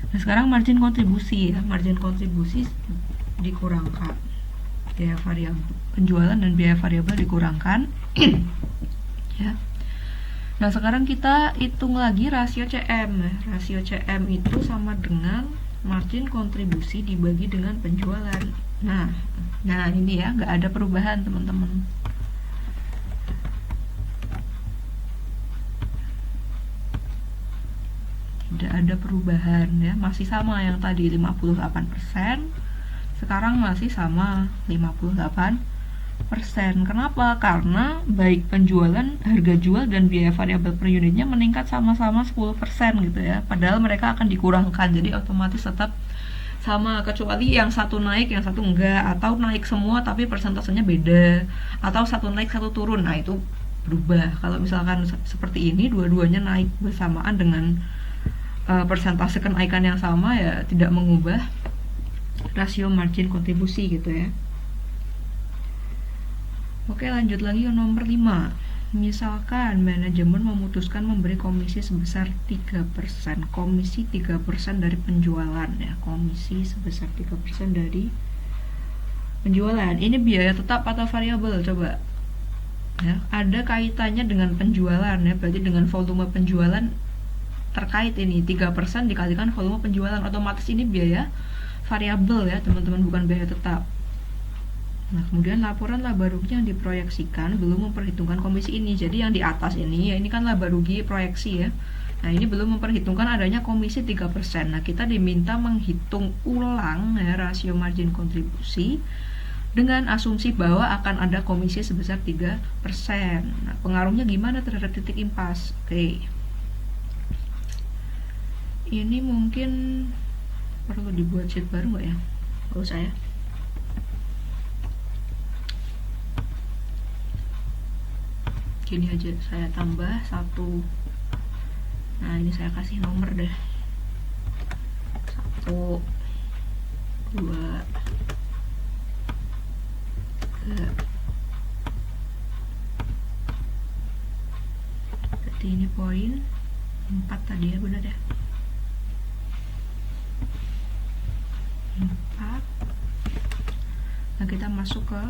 Nah, sekarang margin kontribusi ya, margin kontribusi dikurangkan biaya variabel penjualan dan biaya variabel dikurangkan ya. Nah, sekarang kita hitung lagi rasio CM. Rasio CM itu sama dengan margin kontribusi dibagi dengan penjualan. Nah ini ya, nggak ada perubahan teman-teman. Tidak ada perubahan ya, masih sama yang tadi 58%. Sekarang masih sama 58%. Kenapa? Karena baik penjualan, harga jual dan biaya variabel per unitnya meningkat sama-sama 10% gitu ya. Padahal mereka akan dikurangkan, jadi otomatis tetap sama, kecuali yang satu naik, yang satu enggak, atau naik semua tapi persentasenya beda, atau satu naik satu turun. Nah, itu berubah. Kalau misalkan seperti ini, dua-duanya naik bersamaan dengan persentase kenaikan yang sama, ya tidak mengubah rasio margin kontribusi gitu ya. Oke, lanjut lagi ke nomor 5. Misalkan manajemen memutuskan memberi komisi sebesar 3%, komisi 3% dari penjualan ya, komisi sebesar 3% dari penjualan. Ini biaya tetap atau variabel coba? Ya, ada kaitannya dengan penjualan ya, berarti dengan volume penjualan terkait ini 3% dikalikan volume penjualan, otomatis ini biaya variabel ya teman-teman, bukan biaya tetap. Nah, kemudian laporan laba rugi yang diproyeksikan belum memperhitungkan komisi ini. Jadi yang di atas ini ya, ini kan laba rugi proyeksi ya. Nah, ini belum memperhitungkan adanya komisi 3%. Nah, kita diminta menghitung ulang ya rasio margin kontribusi dengan asumsi bahwa akan ada komisi sebesar 3%. Nah, pengaruhnya gimana terhadap titik impas? Oke. Ini mungkin perlu dibuat sheet baru nggak ya? Nggak usah ya. Gini aja, saya tambah 1. Nah, ini saya kasih nomor deh. 1, 2, 3. Berarti ini poin 4 tadi ya, benar ya? 4. Nah, kita masuk ke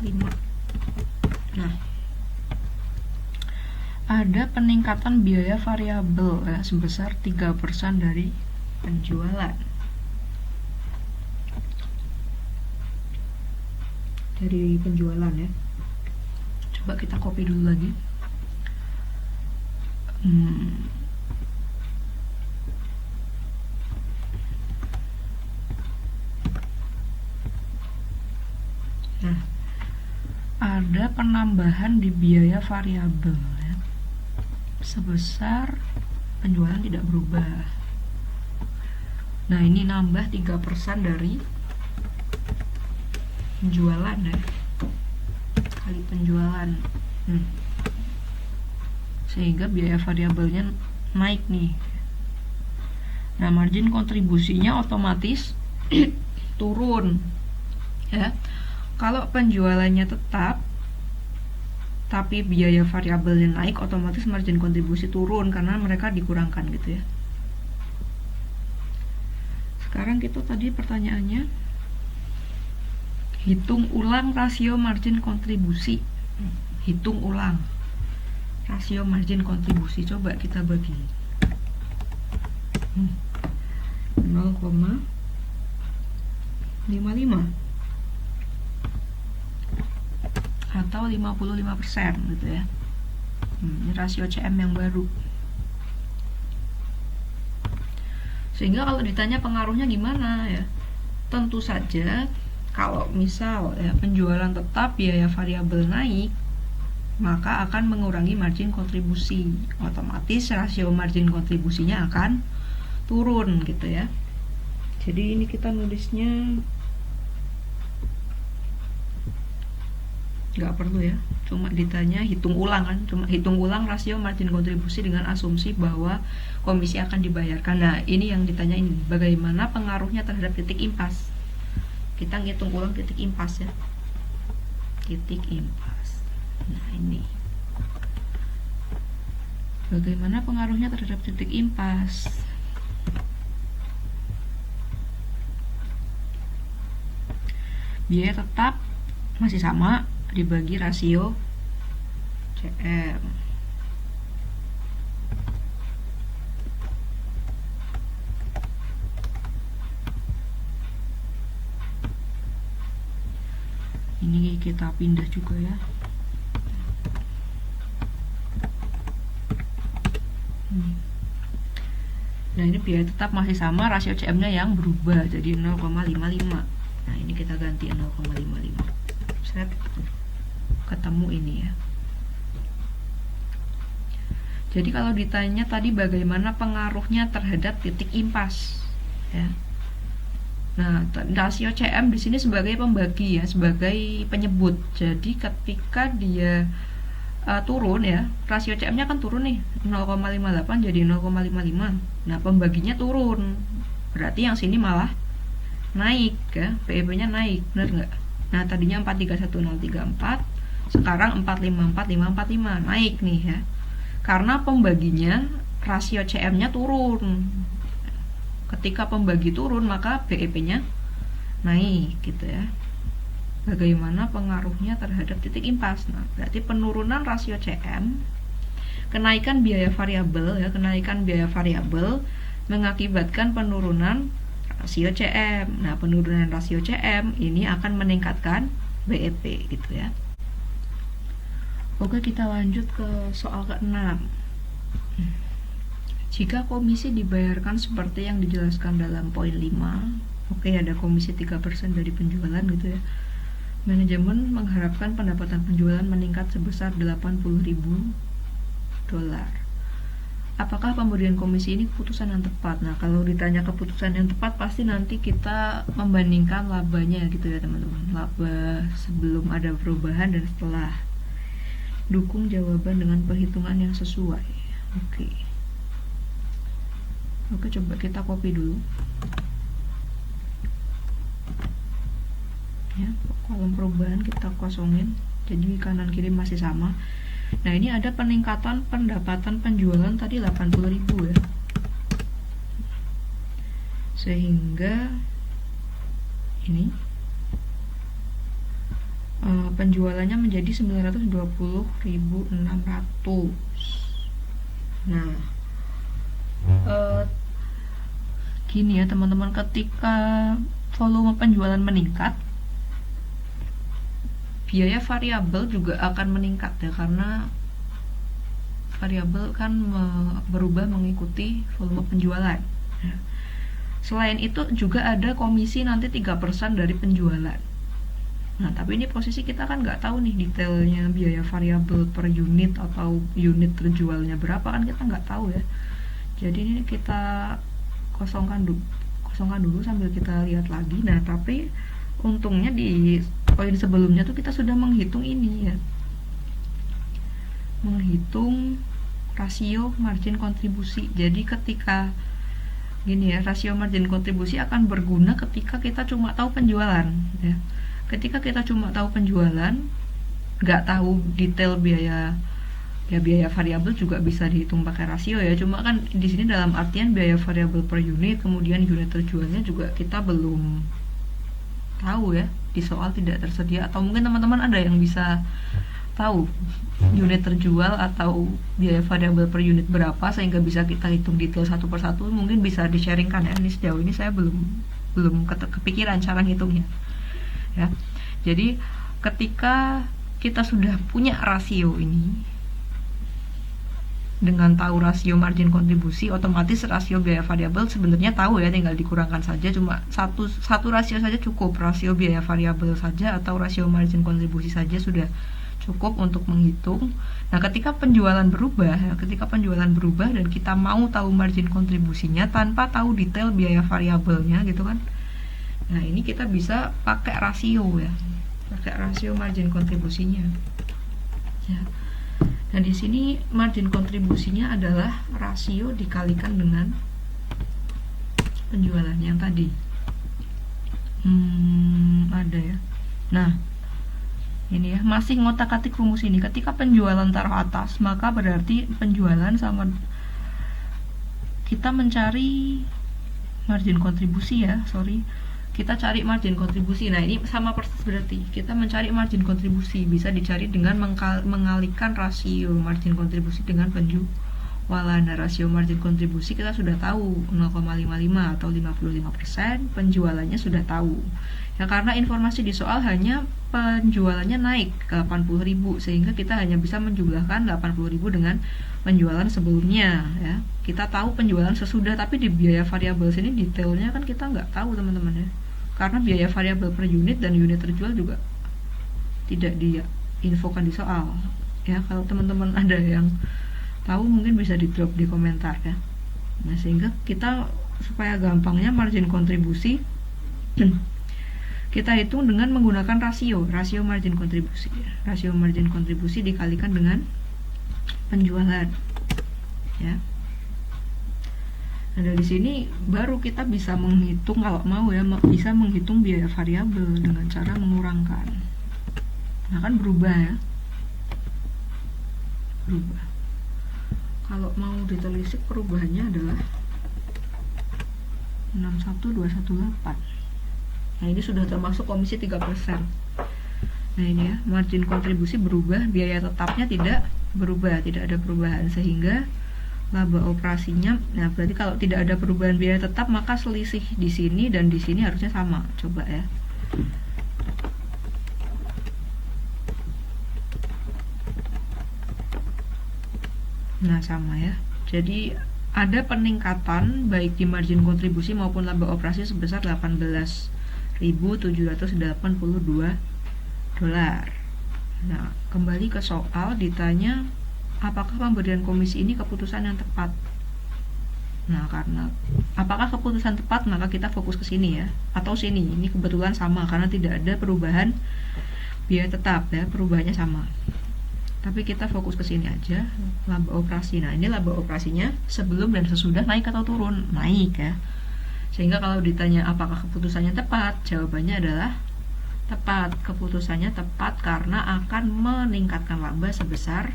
5. Nah, ada peningkatan biaya variabel ya, sebesar 3% dari penjualan. Dari penjualan ya. Coba kita copy dulu lagi. Nah, ada penambahan di biaya variabel ya, sebesar penjualan tidak berubah. Nah, ini nambah 3% dari penjualan ya, kali penjualan. Sehingga biaya variabelnya naik nih. Nah, margin kontribusinya otomatis turun ya. Kalau penjualannya tetap tapi biaya variabelnya naik, otomatis margin kontribusi turun karena mereka dikurangkan gitu ya. Sekarang kita tadi pertanyaannya, hitung ulang rasio margin kontribusi. Hitung ulang rasio margin kontribusi, coba kita bagi 0,55 atau 55% gitu ya. Ini rasio CM yang baru. Sehingga kalau ditanya pengaruhnya gimana ya, tentu saja kalau misal ya penjualan tetap, biaya variabel naik, maka akan mengurangi margin kontribusi. Otomatis rasio margin kontribusinya akan turun gitu ya. Jadi ini kita nulisnya nggak perlu ya, cuma ditanya hitung ulang kan, cuma hitung ulang rasio margin kontribusi dengan asumsi bahwa komisi akan dibayarkan. Nah, ini yang ditanya ini, bagaimana pengaruhnya terhadap titik impas. Kita ngitung ulang titik impas ya, titik impas. Nah, ini bagaimana pengaruhnya terhadap titik impas. Biaya tetap masih sama, dibagi rasio CM. Ini kita pindah juga ya. Nah, ini biaya tetap masih sama, rasio CM-nya yang berubah jadi 0,55. Nah, ini kita ganti 0,55. Set. Ketemu ini ya. Jadi kalau ditanya tadi bagaimana pengaruhnya terhadap titik impas ya. Nah, rasio CM di sini sebagai pembagi ya, sebagai penyebut. Jadi ketika dia turun ya, rasio CM-nya kan turun nih, 0,58 jadi 0,55. Nah, pembaginya turun. Berarti yang sini malah naik ya, PEB-nya naik, benar nggak? Nah, tadinya 431034 sekarang 454545 naik nih ya, karena pembaginya rasio CM-nya turun. Ketika pembagi turun maka BEP-nya naik gitu ya. Bagaimana pengaruhnya terhadap titik impas? Nah, berarti penurunan rasio CM, kenaikan biaya variabel ya, kenaikan biaya variabel mengakibatkan penurunan rasio CM. Nah, penurunan rasio CM ini akan meningkatkan BEP gitu ya. Oke, kita lanjut ke soal ke-6. Jika komisi dibayarkan seperti yang dijelaskan dalam poin 5, oke, ada komisi 3% dari penjualan gitu ya. Manajemen mengharapkan pendapatan penjualan meningkat sebesar $80.000. Apakah pemberian komisi ini keputusan yang tepat? Nah, kalau ditanya keputusan yang tepat, pasti nanti kita membandingkan labanya gitu ya teman-teman. Laba sebelum ada perubahan dan setelah. Dukung jawaban dengan perhitungan yang sesuai. Oke, coba kita copy dulu ya, kolom perubahan kita kosongin, jadi kanan kiri masih sama. Nah, ini ada peningkatan pendapatan penjualan tadi 80.000 ya, sehingga ini penjualannya menjadi 920.600. Nah, gini ya teman-teman, ketika volume penjualan meningkat, biaya variabel juga akan meningkat ya, karena variabel kan berubah mengikuti volume penjualan ya. Selain itu juga ada komisi nanti 3% dari penjualan. Nah, tapi ini posisi kita kan nggak tahu nih detailnya biaya variabel per unit atau unit terjualnya berapa, kan kita nggak tahu ya. Jadi ini kita kosongkan dulu sambil kita lihat lagi. Nah, tapi untungnya di poin sebelumnya tuh kita sudah menghitung ini ya, menghitung rasio margin kontribusi. Jadi ketika gini ya, rasio margin kontribusi akan berguna ketika kita cuma tahu penjualan ya. Ketika kita cuma tahu penjualan, nggak tahu detail biaya variabel juga bisa dihitung pakai rasio ya. Cuma kan di sini dalam artian biaya variabel per unit, kemudian unit terjualnya juga kita belum tahu ya, di soal tidak tersedia. Atau mungkin teman-teman ada yang bisa tahu unit terjual atau biaya variabel per unit berapa sehingga bisa kita hitung detail satu persatu, mungkin bisa di-sharingkan ya. Ini sejauh ini saya belum kepikiran cara ngitungnya ya. Jadi ketika kita sudah punya rasio ini, dengan tahu rasio margin kontribusi, otomatis rasio biaya variabel sebenarnya tahu ya, tinggal dikurangkan saja. Cuma satu rasio saja cukup, rasio biaya variabel saja atau rasio margin kontribusi saja sudah cukup untuk menghitung. Nah, ketika penjualan berubah dan kita mau tahu margin kontribusinya tanpa tahu detail biaya variabelnya gitu kan, nah ini kita bisa pakai rasio ya, pakai rasio margin kontribusinya ya. Nah, di sini margin kontribusinya adalah rasio dikalikan dengan penjualan yang tadi. Ada ya. Nah, ini ya, masih ngotak-atik rumus ini. Ketika penjualan taruh atas, maka berarti penjualan sama, kita mencari margin kontribusi ya, kita cari margin kontribusi. Nah, ini sama persis, berarti kita mencari margin kontribusi bisa dicari dengan mengalihkan rasio margin kontribusi dengan penjualan. Nah, rasio margin kontribusi kita sudah tahu 0,55 atau 55%, penjualannya sudah tahu ya, karena informasi di soal hanya penjualannya naik ke 80.000, sehingga kita hanya bisa menjumlahkan 80.000 dengan penjualan sebelumnya ya. Kita tahu penjualan sesudah, tapi di biaya variabel sini detailnya kan kita nggak tahu teman-teman ya, karena biaya variabel per unit dan unit terjual juga tidak diinfokan di soal ya. Kalau teman-teman ada yang tahu mungkin bisa di drop di komentar ya. Nah, sehingga kita supaya gampangnya margin kontribusi kita hitung dengan menggunakan rasio margin kontribusi. Rasio margin kontribusi dikalikan dengan penjualan ya. Nah, dari sini baru kita bisa menghitung, kalau mau ya, bisa menghitung biaya variabel dengan cara mengurangkan. Nah, kan berubah ya. berubah. Kalau mau ditelisik perubahannya adalah 61218. Nah, ini sudah termasuk komisi 3%. Nah, ini ya, margin kontribusi berubah, biaya tetapnya tidak berubah, tidak ada perubahan, sehingga laba operasinya, nah berarti kalau tidak ada perubahan biaya tetap, maka selisih di sini dan di sini harusnya sama. Coba ya. Nah, sama ya. Jadi ada peningkatan baik di margin kontribusi maupun laba operasi sebesar 18.782 dolar. Nah, kembali ke soal, ditanya apakah pemberian komisi ini keputusan yang tepat. Nah, karena apakah keputusan tepat, maka kita fokus ke sini ya, atau sini. Ini kebetulan sama karena tidak ada perubahan biaya tetap ya, perubahannya sama. Tapi kita fokus ke sini aja, laba operasi. Nah, ini laba operasinya sebelum dan sesudah naik atau turun? Naik ya. Sehingga kalau ditanya apakah keputusannya tepat, jawabannya adalah tepat. Keputusannya tepat karena akan meningkatkan laba sebesar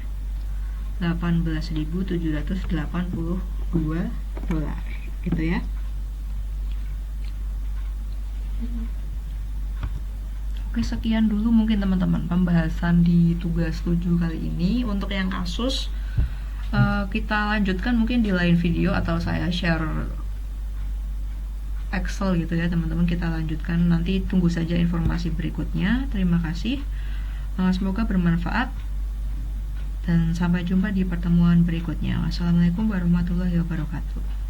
18.782 dolar. Gitu ya. Oke, sekian dulu mungkin teman-teman pembahasan di tugas 7 kali ini. Untuk yang kasus kita lanjutkan mungkin di lain video, atau saya share Excel gitu ya teman-teman. Kita lanjutkan, nanti tunggu saja informasi berikutnya. Terima kasih, semoga bermanfaat, dan sampai jumpa di pertemuan berikutnya. Wassalamualaikum warahmatullahi wabarakatuh.